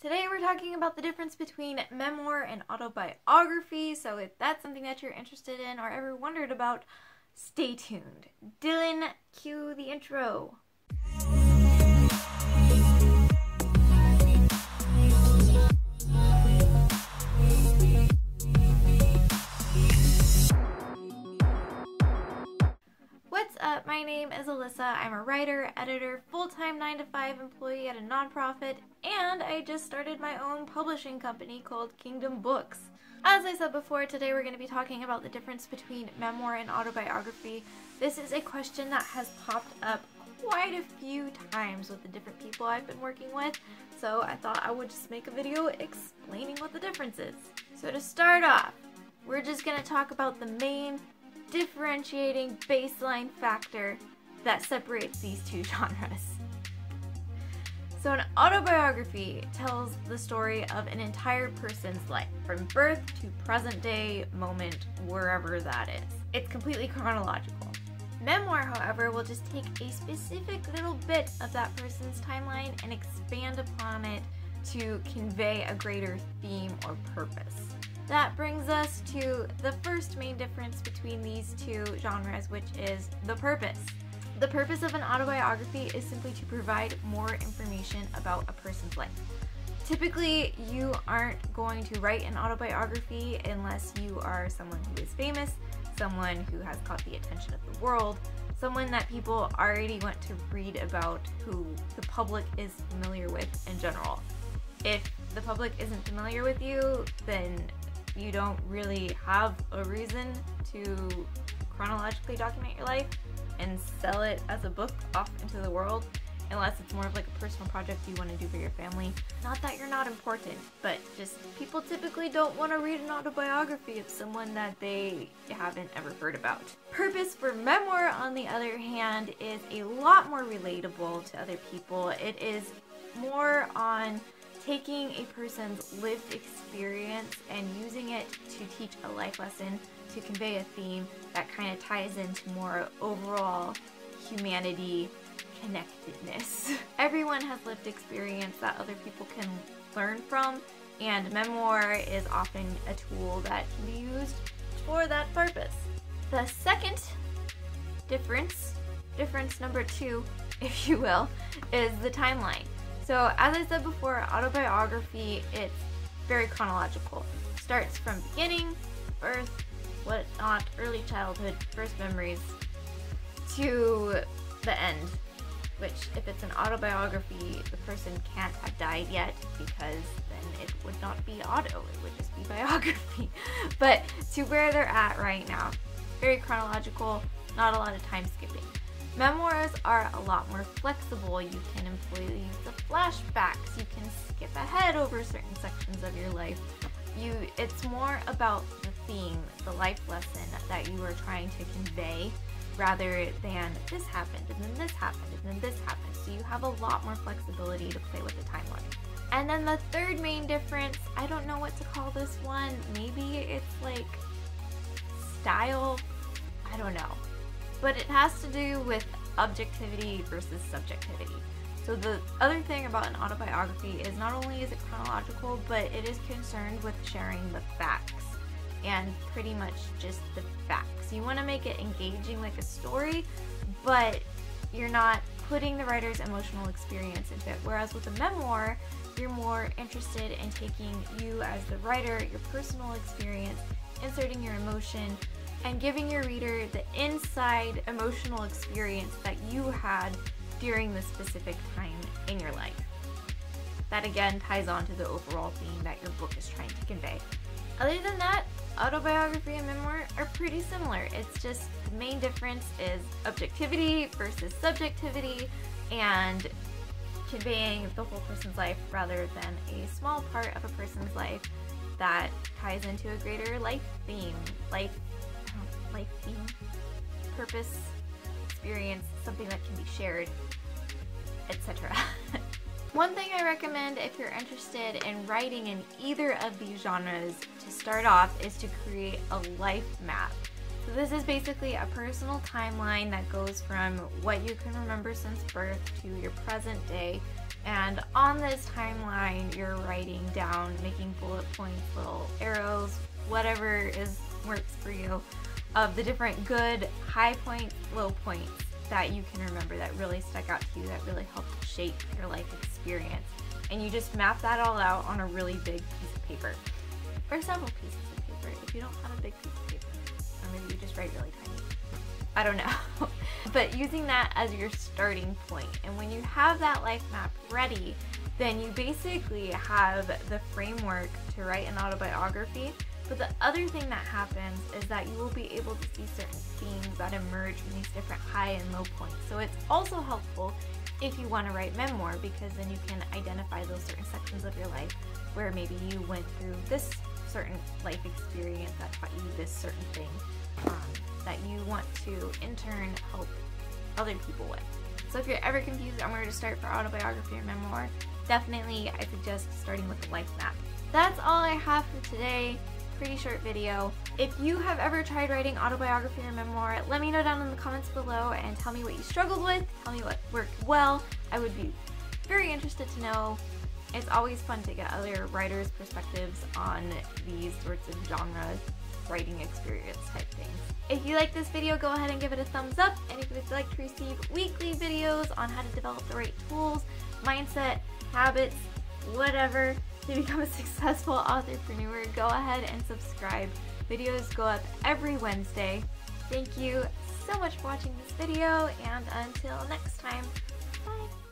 Today we're talking about the difference between memoir and autobiography, so if that's something that you're interested in or ever wondered about, stay tuned. Dylan, cue the intro. What's up? My name is Alyssa. I'm a writer, editor, full-time 9-to-5 employee at a nonprofit, and I just started my own publishing company called Kingdom Books. As I said before, today we're going to be talking about the difference between memoir and autobiography. This is a question that has popped up quite a few times with the different people I've been working with, so I thought I would just make a video explaining what the difference is. So to start off, we're just going to talk about the main differentiating baseline factor that separates these two genres. So an autobiography tells the story of an entire person's life, from birth to present day moment, wherever that is. It's completely chronological. Memoir, however, will just take a specific little bit of that person's timeline and expand upon it to convey a greater theme or purpose. That brings us to the first main difference between these two genres, which is the purpose. The purpose of an autobiography is simply to provide more information about a person's life. Typically, you aren't going to write an autobiography unless you are someone who is famous, someone who has caught the attention of the world, someone that people already want to read about, who the public is familiar with in general. If the public isn't familiar with you, then you don't really have a reason to chronologically document your life and sell it as a book off into the world, unless it's more of like a personal project you want to do for your family. Not that you're not important, but just people typically don't want to read an autobiography of someone that they haven't ever heard about. Purpose for memoir, on the other hand, is a lot more relatable to other people. It is more on taking a person's lived experience and using it to teach a life lesson, to convey a theme that kind of ties into more overall humanity connectedness. Everyone has lived experience that other people can learn from, and memoir is often a tool that can be used for that purpose. The second difference number 2, if you will, is the timeline. So as I said before, autobiography, it's very chronological. Starts from beginning, birth, whatnot, early childhood, first memories, to the end. Which, if it's an autobiography, the person can't have died yet, because then it would not be auto, it would just be biography. But to where they're at right now, very chronological, not a lot of time skipping. Memoirs are a lot more flexible. You can employ the use of flashbacks. You can skip ahead over certain sections of your life. It's more about the theme, the life lesson that you are trying to convey, rather than this happened, and then this happened, and then this happened. So you have a lot more flexibility to play with the timeline. And then the third main difference, I don't know what to call this one. Maybe it's like style, I don't know. But it has to do with objectivity versus subjectivity. So the other thing about an autobiography is not only is it chronological, but it is concerned with sharing the facts, and pretty much just the facts. You want to make it engaging like a story, but you're not putting the writer's emotional experience into it. Whereas with a memoir, you're more interested in taking you as the writer, your personal experience, inserting your emotion, and giving your reader the inside emotional experience that you had during the specific time in your life. That again ties on to the overall theme that your book is trying to convey. Other than that, autobiography and memoir are pretty similar. It's just the main difference is objectivity versus subjectivity, and conveying the whole person's life rather than a small part of a person's life that ties into a greater life theme, purpose, experience, something that can be shared, etc. One thing I recommend if you're interested in writing in either of these genres to start off is to create a life map. So this is basically a personal timeline that goes from what you can remember since birth to your present day, And on this timeline, you're writing down, making bullet points, little arrows, whatever works for you, of the different good high points, low points that you can remember that really stuck out to you, that really helped shape your life experience. And you just map that all out on a really big piece of paper, or several pieces of paper if you don't have a big piece of paper, or maybe you just write really tiny. I don't know. But using that as your starting point, and when you have that life map ready, then you basically have the framework to write an autobiography. But the other thing that happens is that you will be able to see certain themes that emerge from these different high and low points. So it's also helpful if you want to write memoir, because then you can identify those certain sections of your life where maybe you went through this certain life experience that taught you this certain thing that you want to in turn help other people with. So if you're ever confused on where to start for autobiography or memoir, definitely I suggest starting with a life map. That's all I have for today. Pretty short video. If you have ever tried writing autobiography or memoir, let me know down in the comments below and tell me what you struggled with, tell me what worked well. I would be very interested to know. It's always fun to get other writers' perspectives on these sorts of genre writing experience type things. If you like this video, go ahead and give it a thumbs up, and if you would like to receive weekly videos on how to develop the right tools, mindset, habits, whatever, to become a successful authorpreneur, go ahead and subscribe. Videos go up every Wednesday. Thank you so much for watching this video, and until next time, bye!